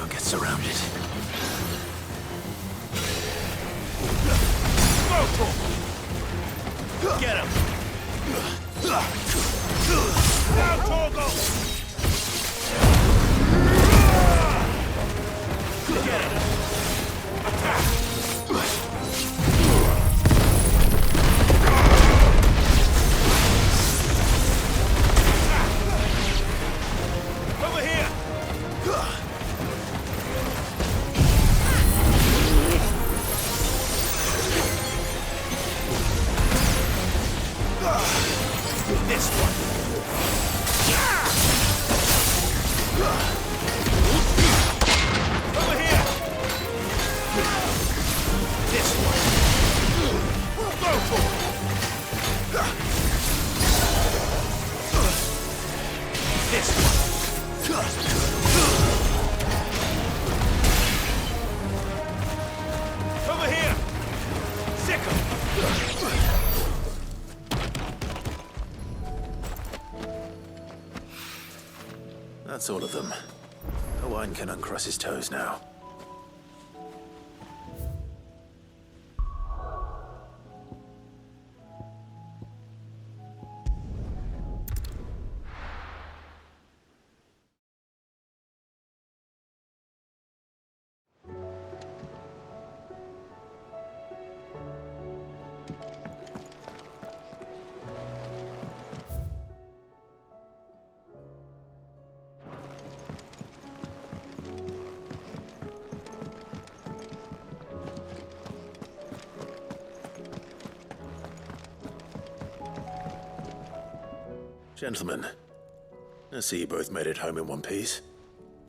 Don't get surrounded. Get him! Now, Torgo! Get him! Attack! Over here! This one. Over here. This one. Go for it. This one. Over here. Sick 'em. That's all of them. Owen can uncross his toes now. Gentlemen, I see you both made it home in one piece.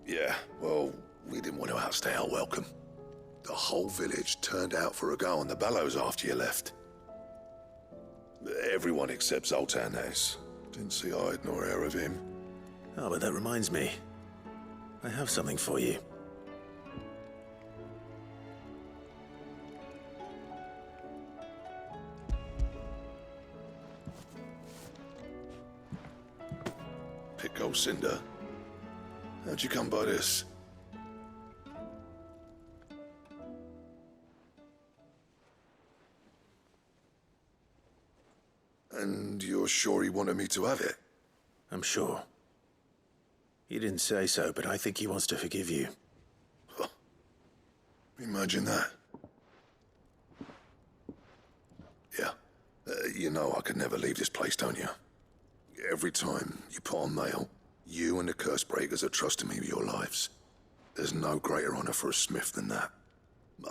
Yeah, well, we didn't want to outstay our welcome. The whole village turned out for a go on the bellows after you left. Everyone except Zoltan has. Didn't see hide nor hair of him. Oh, but that reminds me. I have something for you. Pick Cinder. How'd you come by this? And you're sure he wanted me to have it? I'm sure. He didn't say so, but I think he wants to forgive you. Huh. Imagine that. Yeah. You know I could never leave this place, don't you? Every time you put on mail, you and the curse breakers are trusting me with your lives. There's no greater honor for a smith than that.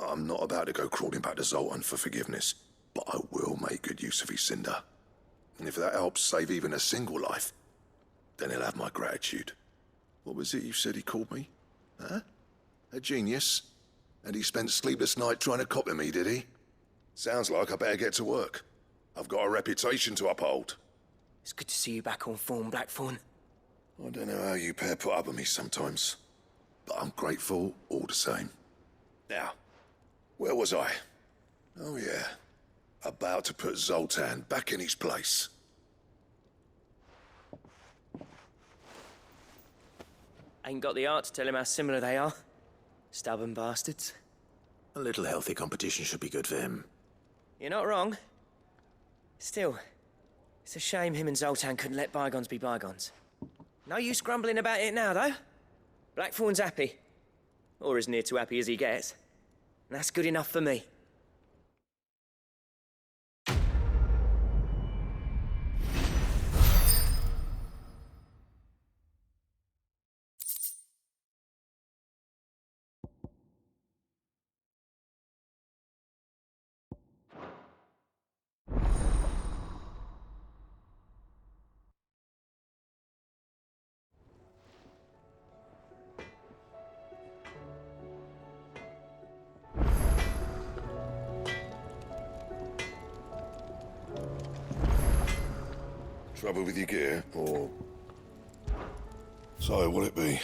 I'm not about to go crawling back to Zoltan for forgiveness, but I will make good use of his cinder. And if that helps save even a single life, then he'll have my gratitude. What was it you said he called me? Huh? A genius? And he spent sleepless night trying to copy me, did he? Sounds like I better get to work. I've got a reputation to uphold. It's good to see you back on form, Blackthorn. I don't know how you pair put up with me sometimes, but I'm grateful all the same. Now, where was I? Oh yeah, about to put Zoltan back in his place. Ain't got the art to tell him how similar they are. Stubborn bastards. A little healthy competition should be good for him. You're not wrong. Still, it's a shame him and Zoltan couldn't let bygones be bygones. No use grumbling about it now, though. Blackthorn's happy. Or as near to happy as he gets. And that's good enough for me. Trouble with your gear, or... So, what'll it be?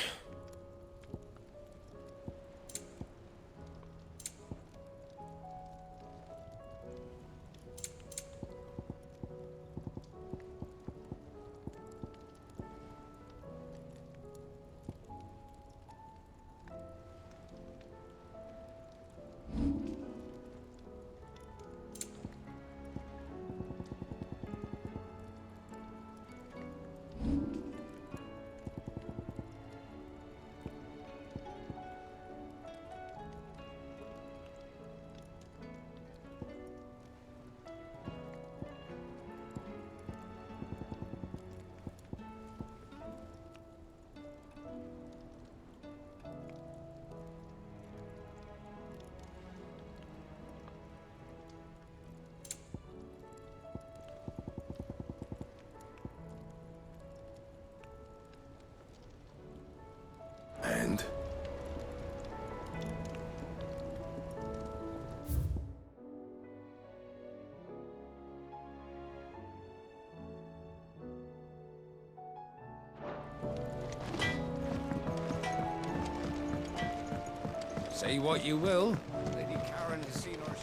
Say what you will, Lady Karen has seen our...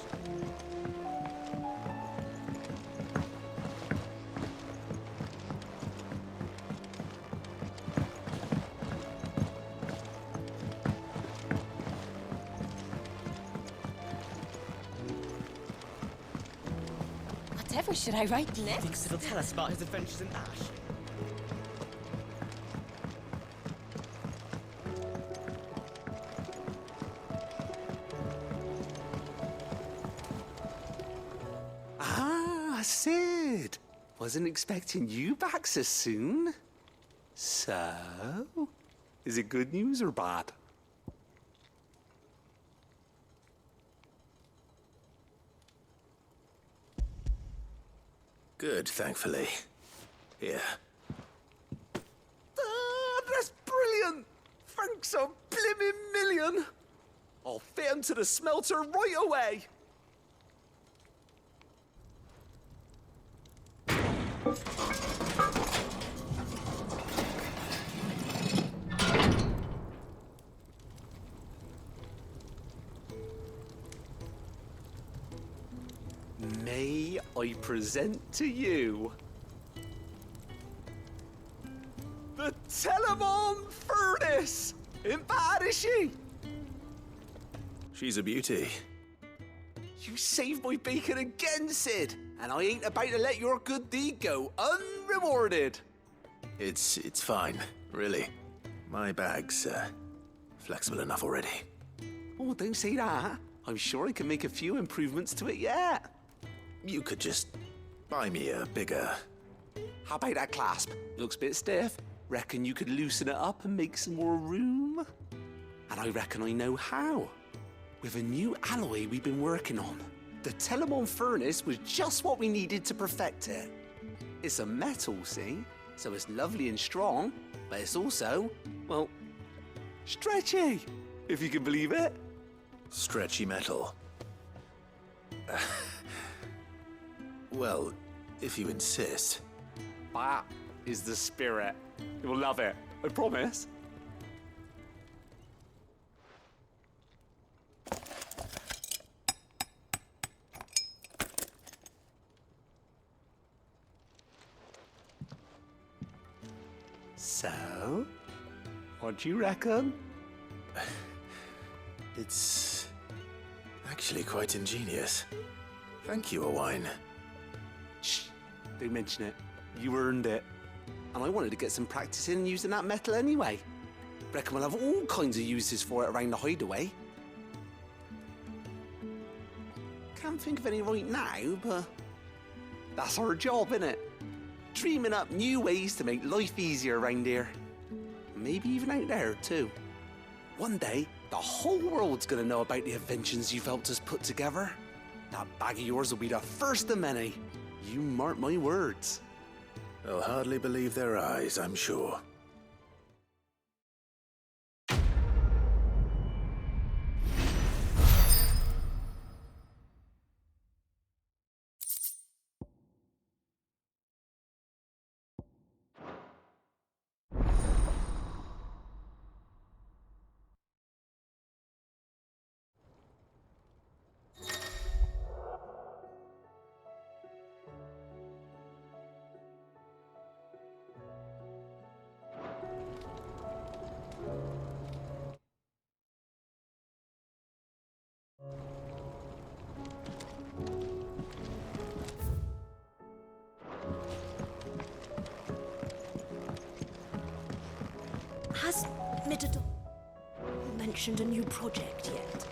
Whatever should I write next? Thinks it'll tell us about his adventures in Ash. Ah, Sid. Wasn't expecting you back so soon. So, is it good news or bad? Good, thankfully. Here. Ah, that's brilliant! Thanks a blimmin' million! I'll fit 'em to the smelter right away! May I present to you the Telemon Furnace! Ain't bad, is she? She's a beauty. You saved my bacon again, Sid, and I ain't about to let your good deed go unrewarded. It's fine, really. My bag's flexible enough already. Oh, don't say that. I'm sure I can make a few improvements to it yet. You could just buy me a bigger... How about that clasp? Looks a bit stiff. Reckon you could loosen it up and make some more room? And I reckon I know how. With a new alloy we've been working on. The Telemon Furnace was just what we needed to perfect it. It's a metal, see? So it's lovely and strong, but it's also, well, stretchy, if you can believe it. Stretchy metal. Well, if you insist. That is the spirit. You'll love it, I promise. So, what do you reckon? It's actually quite ingenious. Thank you, Owain. Shh, don't mention it. You earned it. And I wanted to get some practice in using that metal anyway. Reckon we'll have all kinds of uses for it around the hideaway. Can't think of any right now, but that's our job, innit? Dreaming up new ways to make life easier around here. Maybe even out there, too. One day, the whole world's gonna know about the inventions you've helped us put together. That bag of yours will be the first of many. You mark my words. They'll hardly believe their eyes, I'm sure. Has Midador mentioned a new project yet?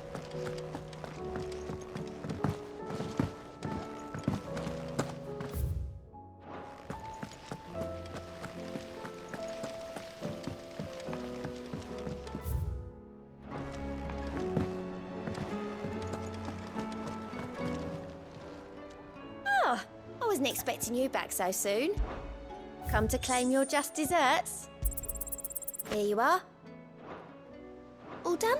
Ah, I wasn't expecting you back so soon. Come to claim your just desserts? Here you are. All done?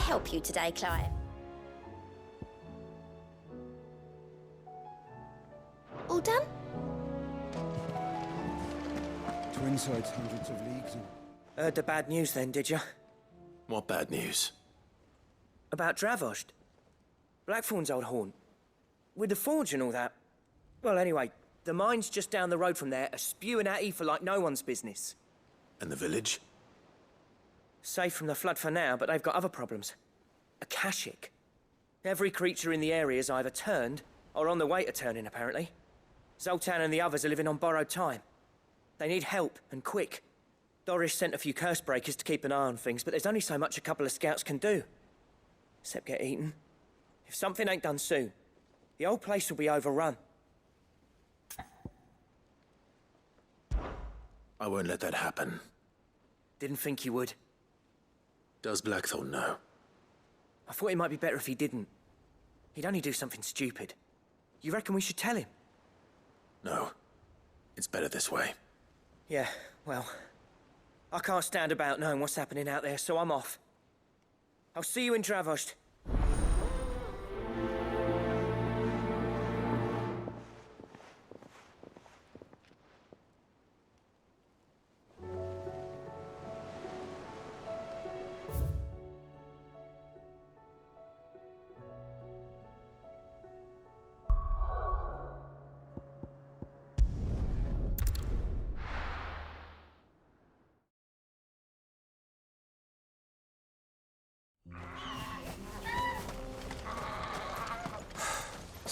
help you today, Clive? All done? Twin sides hundreds of leagues and... Heard the bad news then, did you? What bad news? About Dravost. Blackthorn's old haunt. With the forge and all that. Well, anyway, the mines just down the road from there are spewing out ether like no one's business. And the village? Safe from the flood for now, but they've got other problems. Akashic. Every creature in the area is either turned or on the way to turning, apparently. Zoltan and the others are living on borrowed time. They need help, and quick. Doris sent a few curse breakers to keep an eye on things, but there's only so much a couple of scouts can do. Except get eaten. If something ain't done soon, the old place will be overrun. I won't let that happen. Didn't think you would. Does Blackthorn know? I thought it might be better if he didn't. He'd only do something stupid. You reckon we should tell him? No. It's better this way. Yeah, well... I can't stand about knowing what's happening out there, so I'm off. I'll see you in Dravost.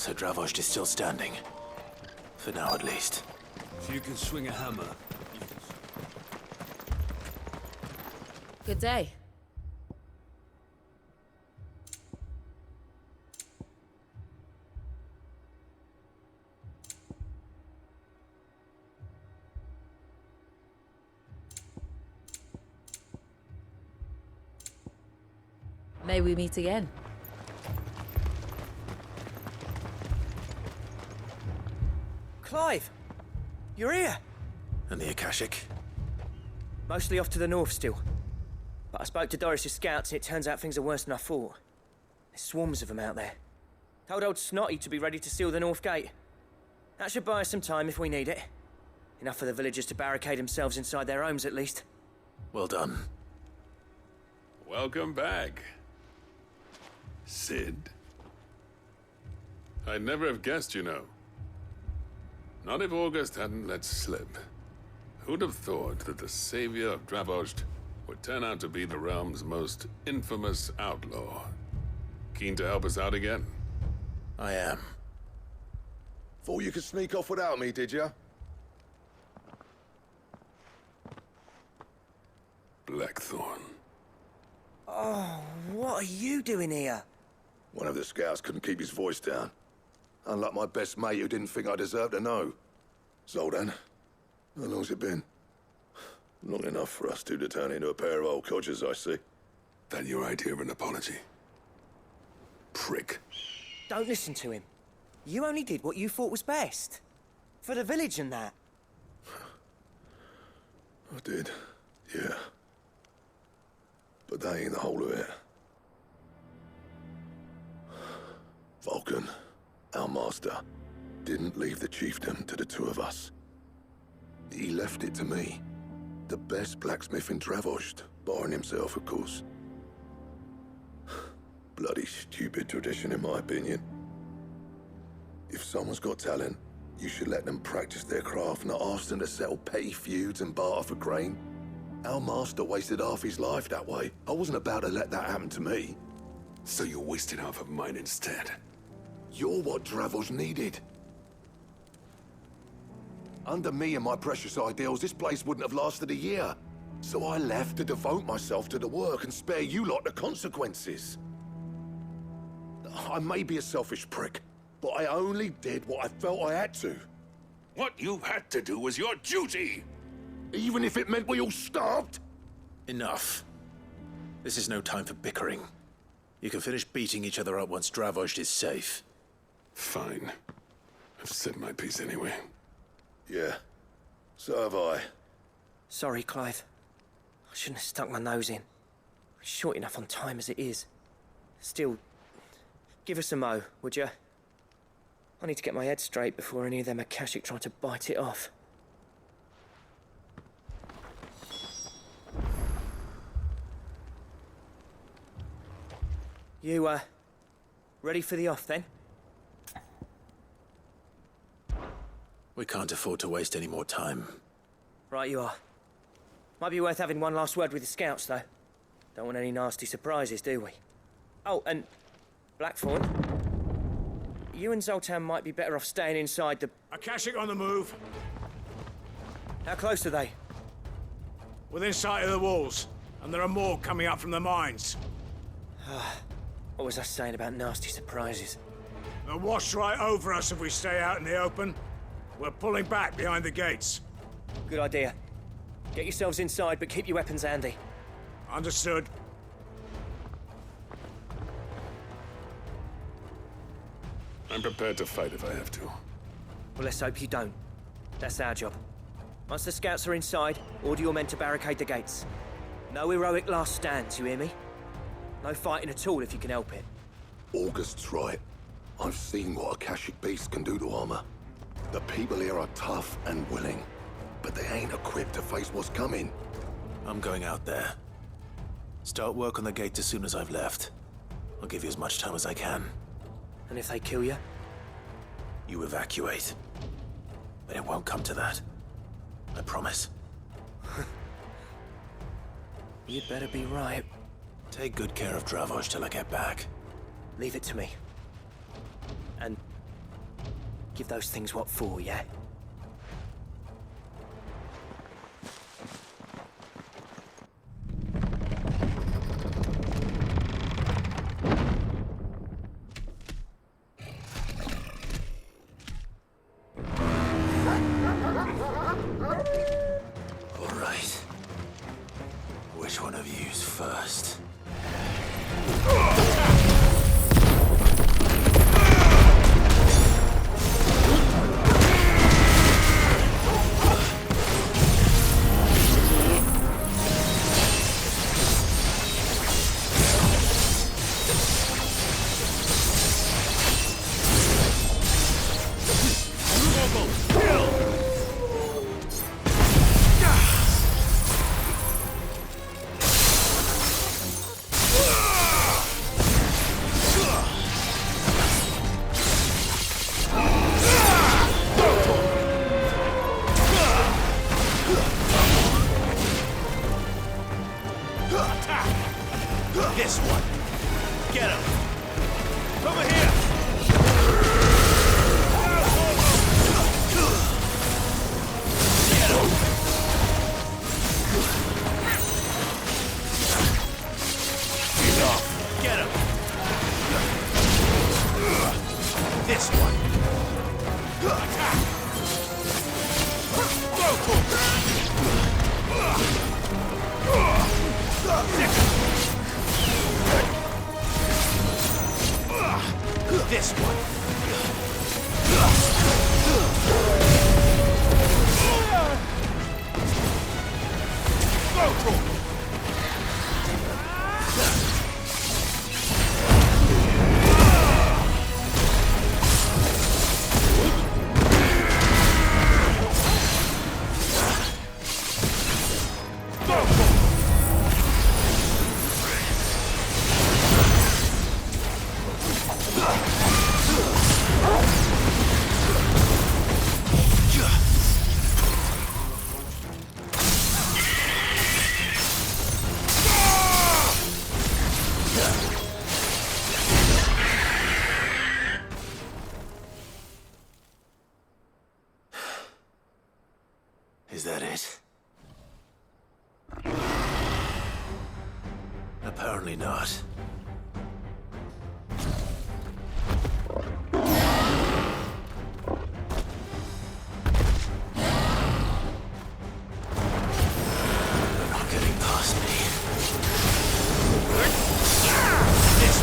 So Dravost is still standing. For now, at least. If you can swing a hammer, Good day. May we meet again. Clive! You're here! And the Akashic? Mostly off to the north still. But I spoke to Doris's scouts and it turns out things are worse than I thought. There's swarms of them out there. Told old Snotty to be ready to seal the north gate. That should buy us some time if we need it. Enough for the villagers to barricade themselves inside their homes at least. Well done. Welcome back, Sid. I'd never have guessed, you know. Not if August hadn't let slip. Who'd have thought that the savior of Dravost would turn out to be the realm's most infamous outlaw? Keen to help us out again? I am. Thought you could sneak off without me, did you? Blackthorn. Oh, what are you doing here? One of the scouts couldn't keep his voice down. Unlike my best mate who didn't think I deserved to know. Zoltan, how long's it been? Long enough for us two to turn into a pair of old codgers, I see. That your idea of an apology? Prick. Don't listen to him. You only did what you thought was best. For the village and that. I did, yeah. But that ain't the whole of it. Vulcan, our master, didn't leave the chiefdom to the two of us. He left it to me. The best blacksmith in Dravost, barring himself, of course. Bloody stupid tradition, in my opinion. If someone's got talent, you should let them practice their craft, not ask them to settle petty feuds and barter for grain. Our master wasted half his life that way. I wasn't about to let that happen to me. So you wasted half of mine instead? You're what Dravost needed. Under me and my precious ideals, this place wouldn't have lasted a year. So I left to devote myself to the work and spare you lot the consequences. I may be a selfish prick, but I only did what I felt I had to. What you had to do was your duty! Even if it meant we all starved? Enough. This is no time for bickering. You can finish beating each other up once Dravost is safe. Fine. I've said my piece anyway. Yeah, so have I. Sorry, Clive. I shouldn't have stuck my nose in. We're short enough on time as it is. Still, give us a mo, would you? I need to get my head straight before any of them Akashic try to bite it off. You, ready for the off, then? We can't afford to waste any more time. Right you are. Might be worth having one last word with the scouts, though. Don't want any nasty surprises, do we? Oh, and Blackthorn, you and Zoltan might be better off staying inside the... Akashic on the move. How close are they? Within sight of the walls. And there are more coming up from the mines. What was I saying about nasty surprises? They'll wash right over us if we stay out in the open. We're pulling back behind the gates. Good idea. Get yourselves inside, but keep your weapons handy. Understood. I'm prepared to fight if I have to. Well, let's hope you don't. That's our job. Once the scouts are inside, order your men to barricade the gates. No heroic last stands, you hear me? No fighting at all if you can help it. August's right. I've seen what Akashic beasts can do to armor. The people here are tough and willing, but they ain't equipped to face what's coming. I'm going out there. Start work on the gate as soon as I've left. I'll give you as much time as I can. And if they kill you? You evacuate. But it won't come to that. I promise. You'd better be right. Take good care of Dravoj till I get back. Leave it to me. And give those things what for, yeah? All right. Which one of you's first? This one. Get him. Over here. Get him. He's off. Get him. This one. Attack. This one. Is that it? Apparently not. They're not getting past me. This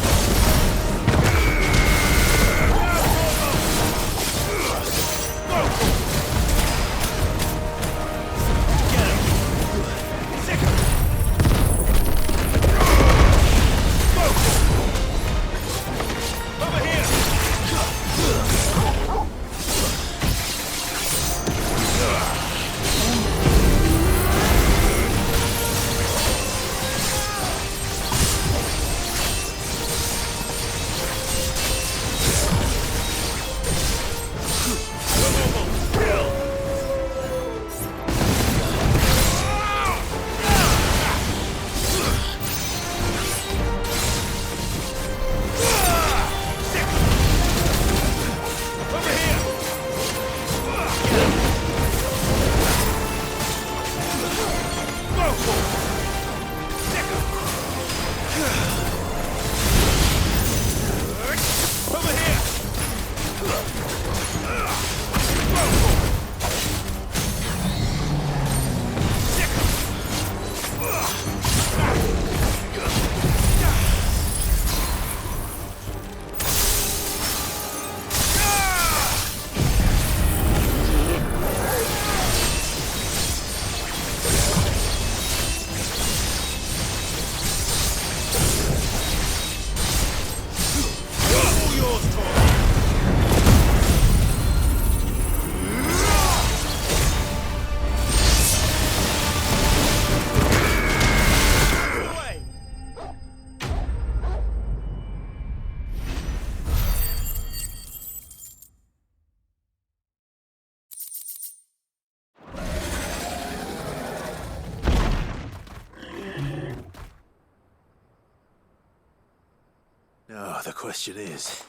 question is,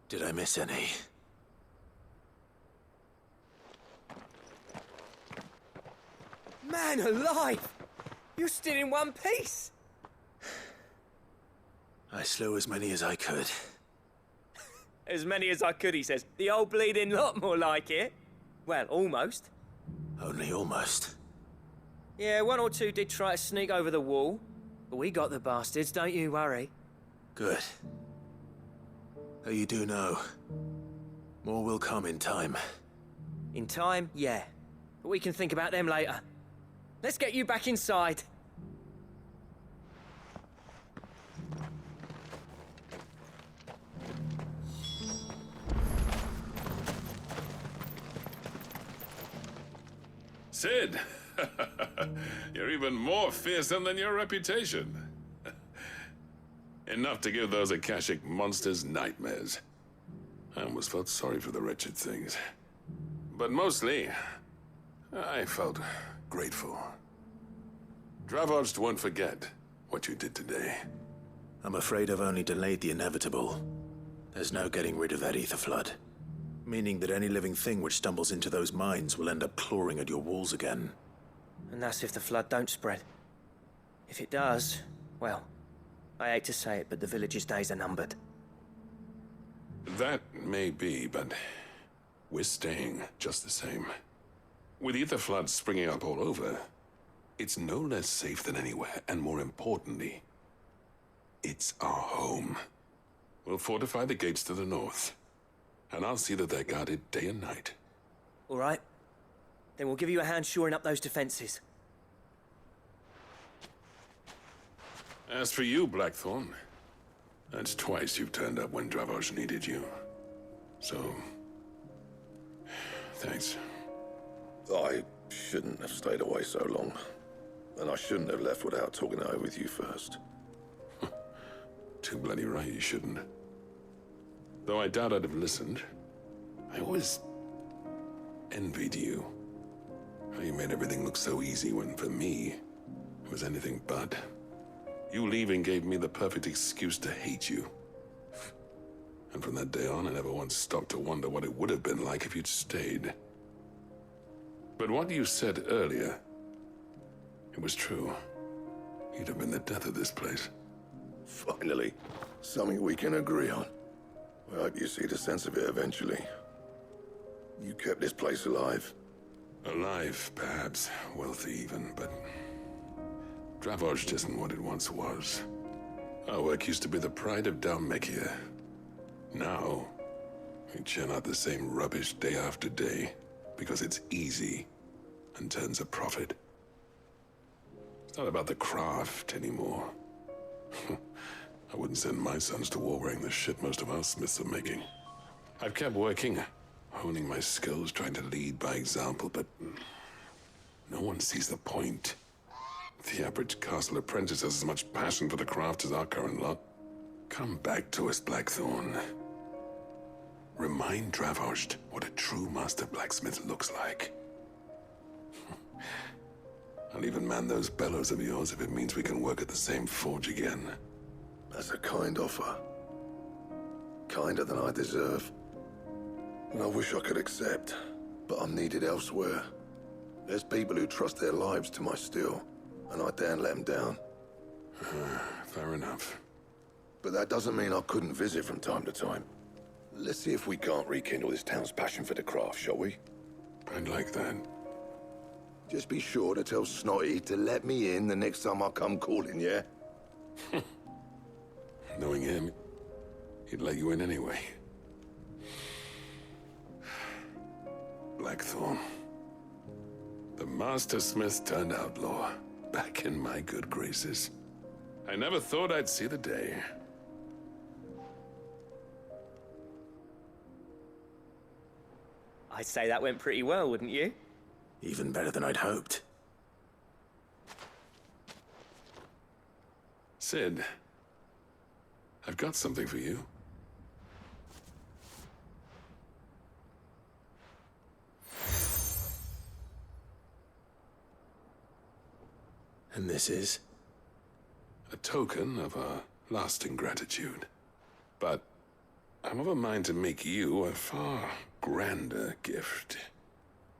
did I miss any? Man alive! You're still in one piece! I slew as many as I could. As many as I could, he says. The old bleeding lot, more like it. Well, almost. Only almost. Yeah, one or two did try to sneak over the wall. But we got the bastards, don't you worry. Good. Though you do know, more will come in time. In time, yeah. But we can think about them later. Let's get you back inside. Sid! You're even more fearsome than your reputation. Enough to give those Akashic monsters nightmares. I almost felt sorry for the wretched things. But mostly, I felt grateful. Dravoged won't forget what you did today. I'm afraid I've only delayed the inevitable. There's no getting rid of that ether flood. Meaning that any living thing which stumbles into those mines will end up clawing at your walls again. And that's if the flood don't spread. If it does, well, I hate to say it, but the village's days are numbered. That may be, but we're staying just the same. With ether floods springing up all over, it's no less safe than anywhere, and more importantly, it's our home. We'll fortify the gates to the north, and I'll see that they're guarded day and night. All right. Then we'll give you a hand shoring up those defenses. As for you, Blackthorn, that's twice you've turned up when Dravoj needed you. So, thanks. I shouldn't have stayed away so long. And I shouldn't have left without talking it over with you first. Too bloody right you shouldn't. Though I doubt I'd have listened. I always envied you. How you made everything look so easy when, for me, it was anything but. You leaving gave me the perfect excuse to hate you. And from that day on, I never once stopped to wonder what it would have been like if you'd stayed. But what you said earlier, it was true. You'd have been the death of this place. Finally, something we can agree on. I hope you see the sense of it eventually. You kept this place alive. Alive, perhaps. Wealthy even, but Dravoj isn't what it once was. Our work used to be the pride of Dalmekia. Now, we churn out the same rubbish day after day because it's easy and turns a profit. It's not about the craft anymore. I wouldn't send my sons to war wearing the shit most of our smiths are making. I've kept working, honing my skills, trying to lead by example, but no one sees the point. The average castle apprentice has as much passion for the craft as our current lot. Come back to us, Blackthorn. Remind Dravoj what a true master blacksmith looks like. I'll even man those bellows of yours if it means we can work at the same forge again. That's a kind offer. Kinder than I deserve. And I wish I could accept, but I'm needed elsewhere. There's people who trust their lives to my steel, and I daren't let them down. Fair enough. But that doesn't mean I couldn't visit from time to time. Let's see if we can't rekindle this town's passion for the craft, shall we? I'd like that. Just be sure to tell Snotty to let me in the next time I come calling, yeah? Knowing him, he'd let you in anyway. Blackthorn. The Master Smith turned outlaw, back in my good graces. I never thought I'd see the day. I'd say that went pretty well, wouldn't you? Even better than I'd hoped. Sid, I've got something for you. And this is? A token of our lasting gratitude. But I'm of a mind to make you a far grander gift.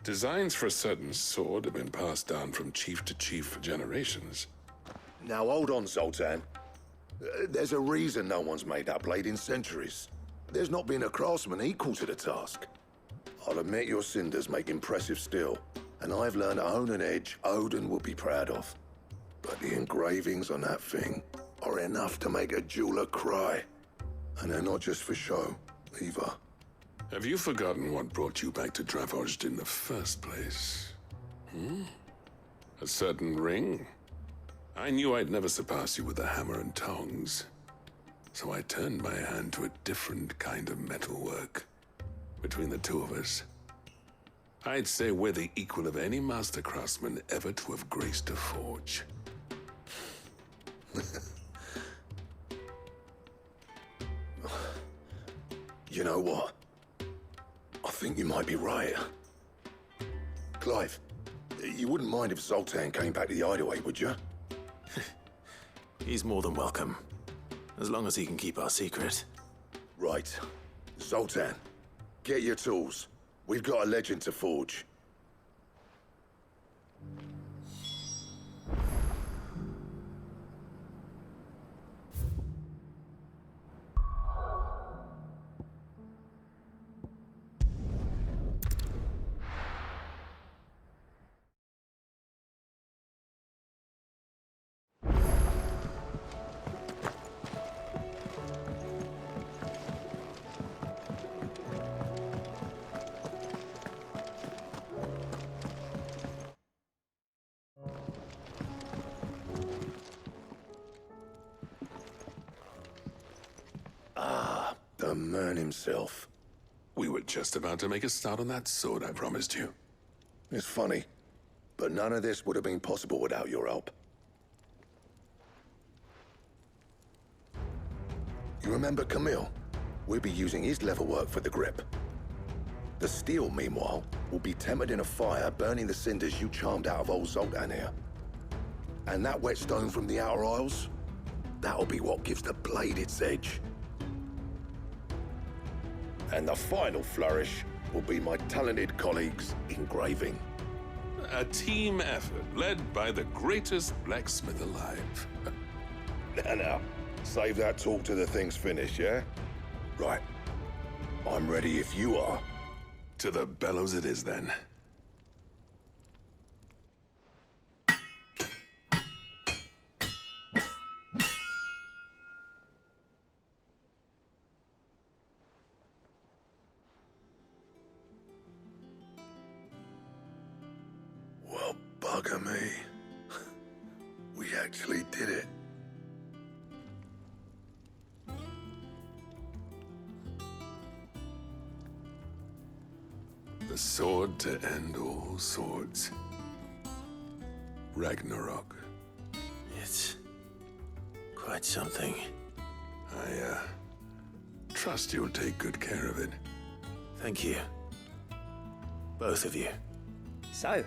Designs for a certain sword have been passed down from chief to chief for generations. Now hold on, Zoltan. There's a reason no one's made that blade in centuries. There's not been a craftsman equal to the task. I'll admit your cinders make impressive steel, and I've learned to own an edge Odin will be proud of. But the engravings on that thing are enough to make a jeweler cry. And they're not just for show, either. Have you forgotten what brought you back to Dravozd in the first place? A certain ring? I knew I'd never surpass you with the hammer and tongs. So I turned my hand to a different kind of metalwork. Between the two of us, I'd say we're the equal of any master craftsman ever to have graced a forge. You know what? I think you might be right. Clive, you wouldn't mind if Zoltan came back to the Hideaway, would you? He's more than welcome. As long as he can keep our secret. Right. Zoltan, get your tools. We've got a legend to forge. The man himself. We were just about to make a start on that sword I promised you. It's funny, but none of this would have been possible without your help. You remember Camille? We'll be using his leatherwork for the grip. The steel, meanwhile, will be tempered in a fire, burning the cinders you charmed out of old Zoltan here. And that whetstone from the Outer Isles? That'll be what gives the blade its edge. And the final flourish will be my talented colleagues' engraving. A team effort led by the greatest blacksmith alive. Now, save that talk till the thing's finished, yeah? Right. I'm ready if you are. To the bellows it is, then. Well, bugger me. We actually did it. The sword to end all swords. Ragnarok. It's quite something. I, trust you'll take good care of it. Thank you. Both of you. So,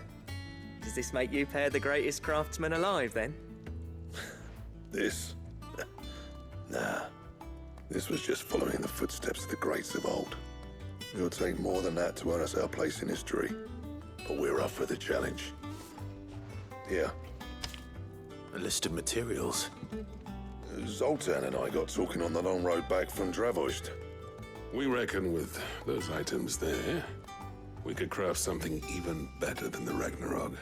does this make you pair the greatest craftsman alive, then? This? Nah. This was just following the footsteps of the greats of old. It'll take more than that to earn us our place in history. But we're up for the challenge. Here. A list of materials. Zoltan and I got talking on the long road back from Dravozd. We reckon with those items there, we could craft something even better than the Ragnarok.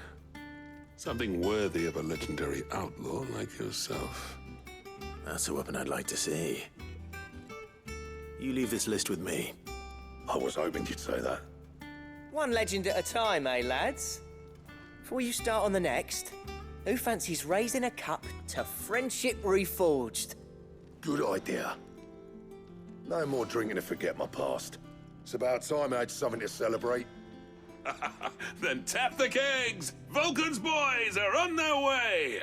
Something worthy of a legendary outlaw like yourself. That's a weapon I'd like to see. You leave this list with me. I was hoping you'd say that. One legend at a time, eh, lads? Before you start on the next, who fancies raising a cup to friendship reforged? Good idea. No more drinking to forget my past. It's about time I had something to celebrate. Then tap the kegs! Vulcan's boys are on their way!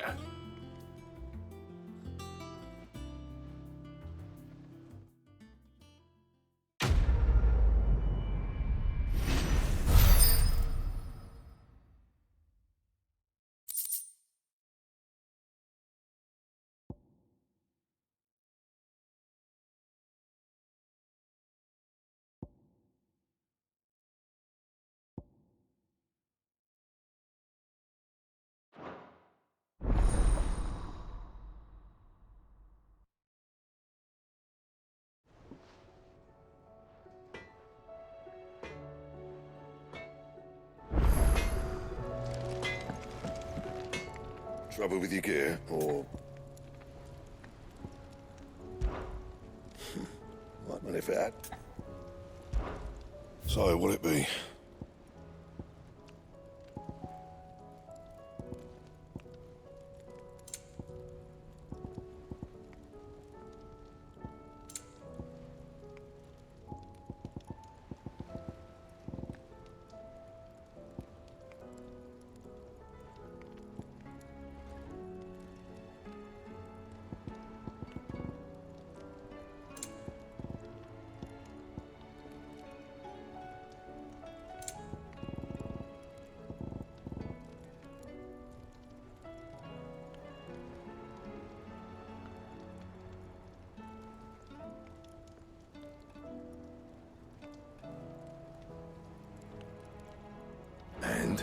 Trouble with your gear, or... Might money for that. So, what'll it be? And?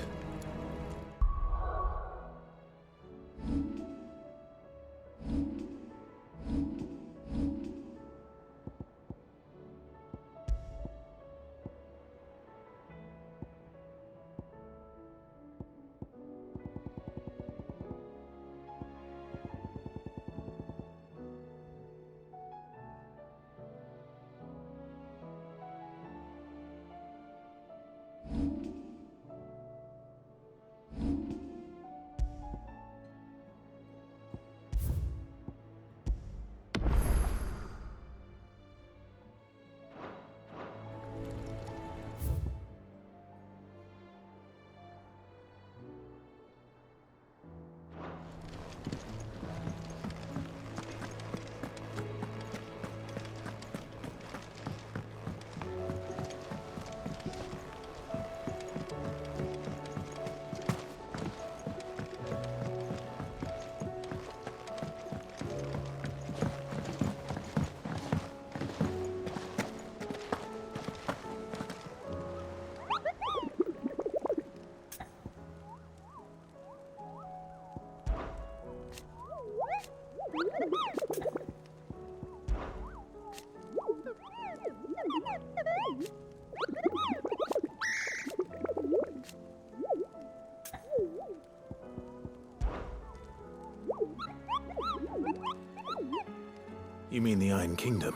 You mean the Iron Kingdom?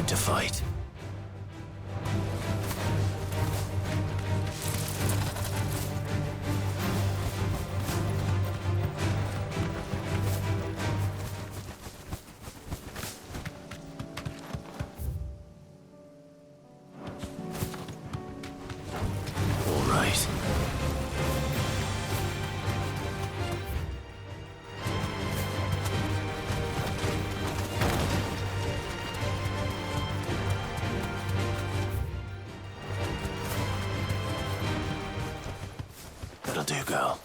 to fight. All right. That'll do, girl.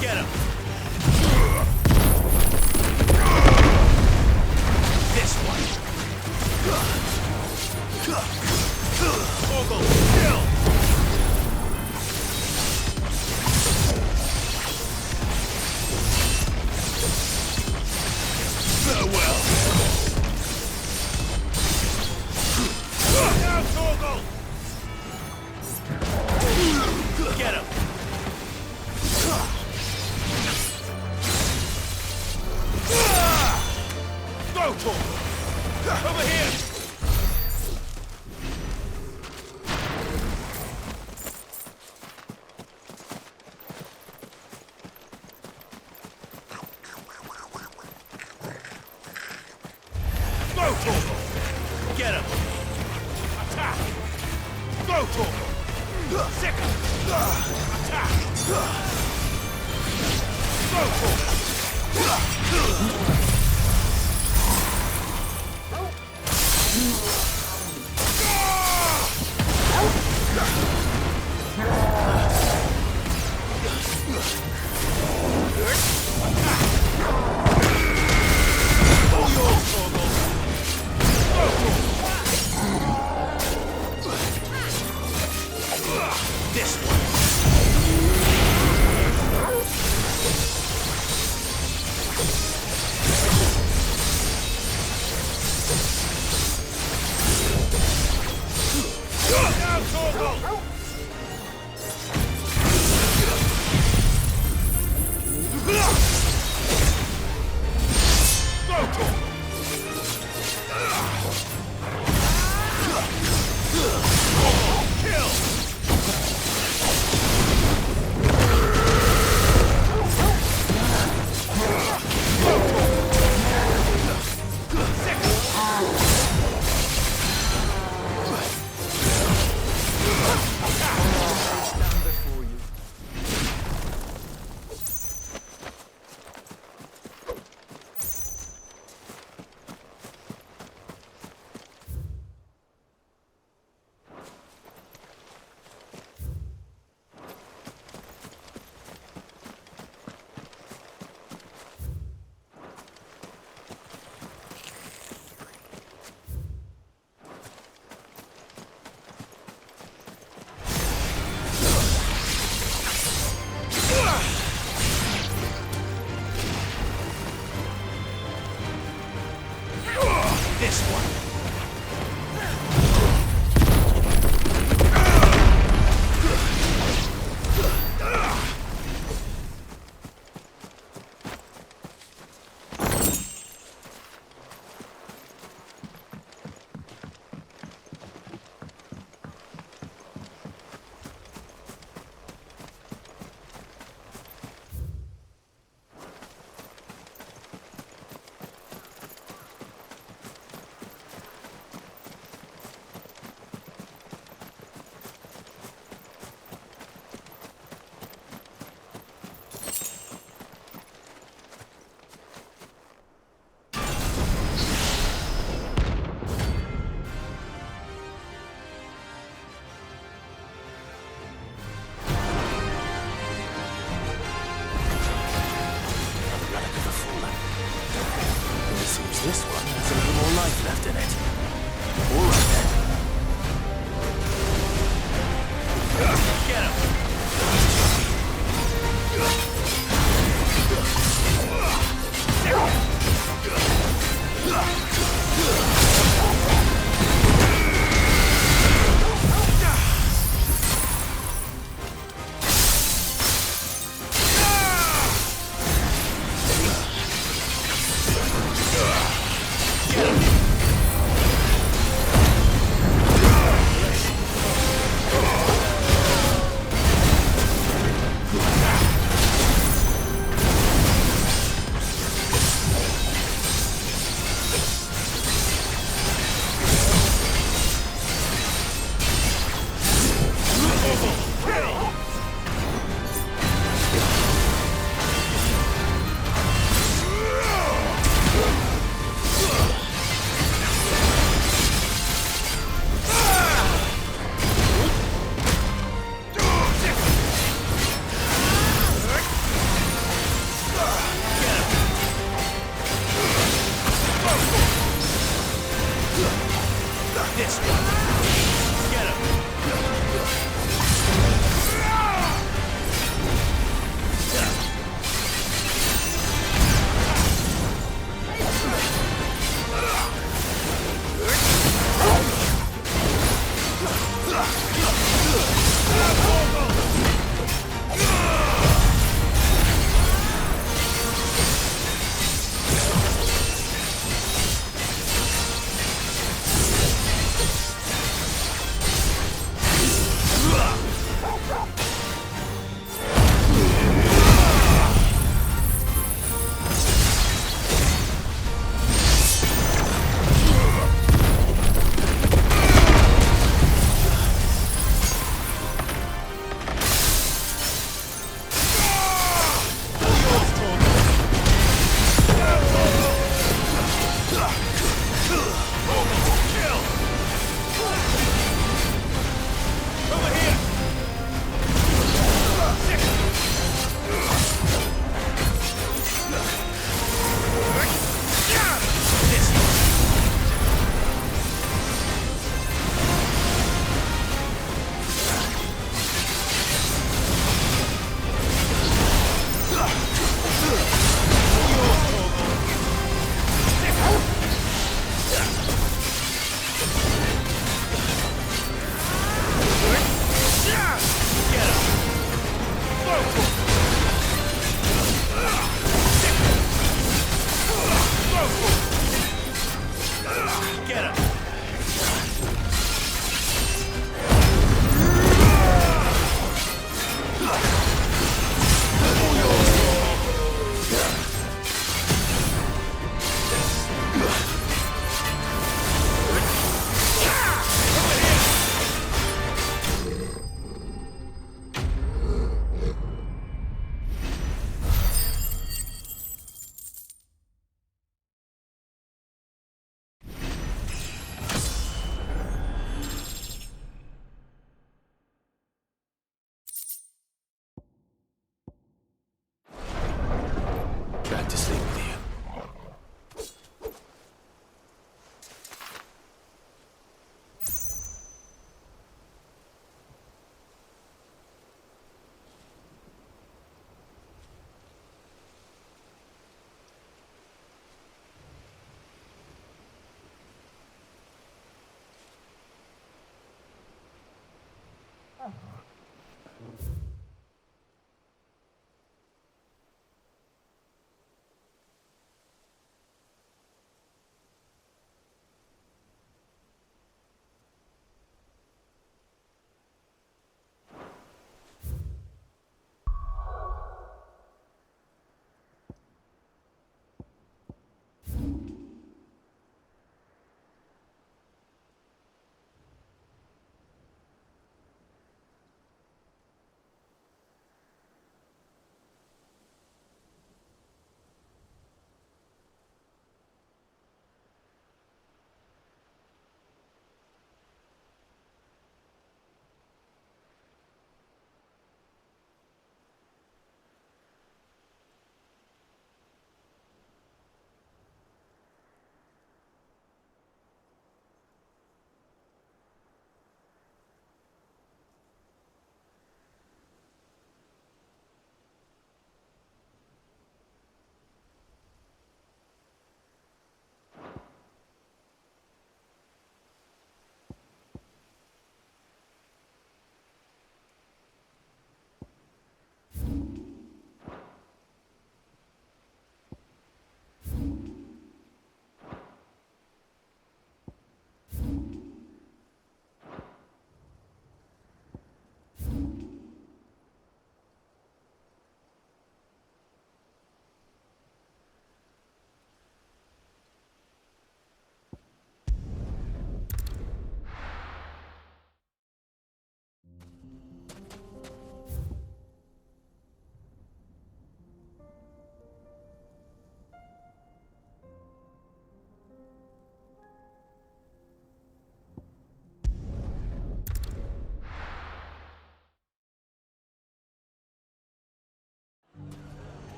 Get him! This one! Ogle, kill! Farewell! Now, Torgal! Get him! Go, Torgal! Over here! Go, Torgal! Get him! Attack! Go, Torgal! Second! Attack! Go, Torgal! This one.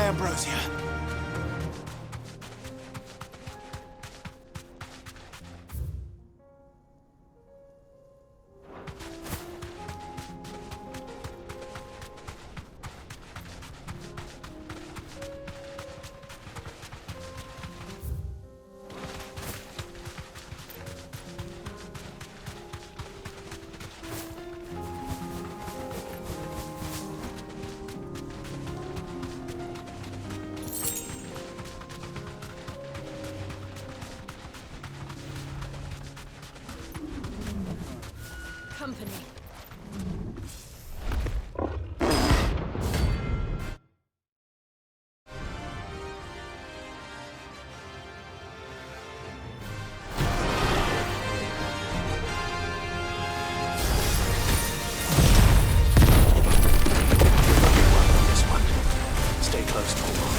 by Ambrosia. Company. This one. Stay close, Torvald.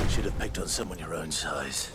Should have picked on someone your own size.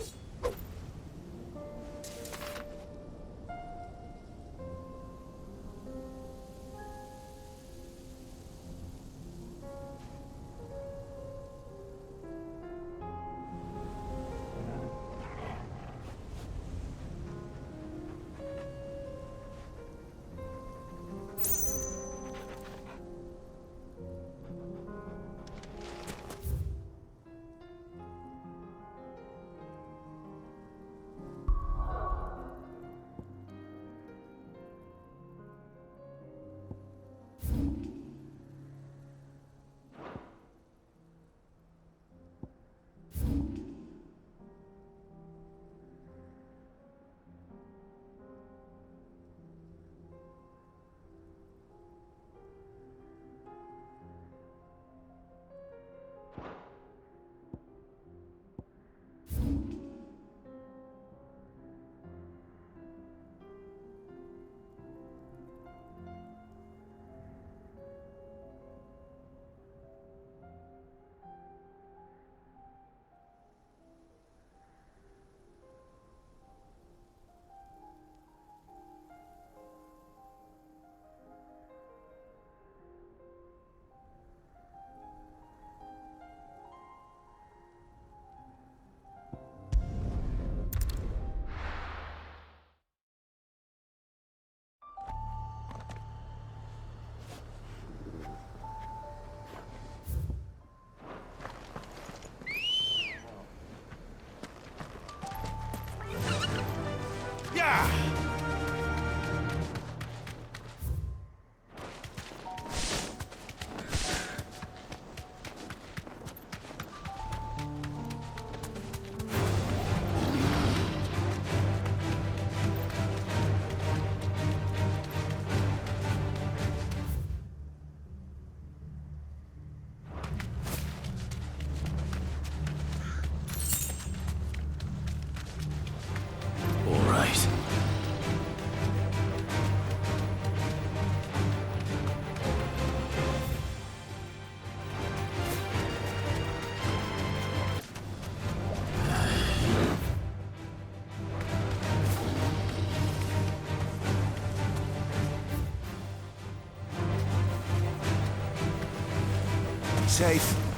safe.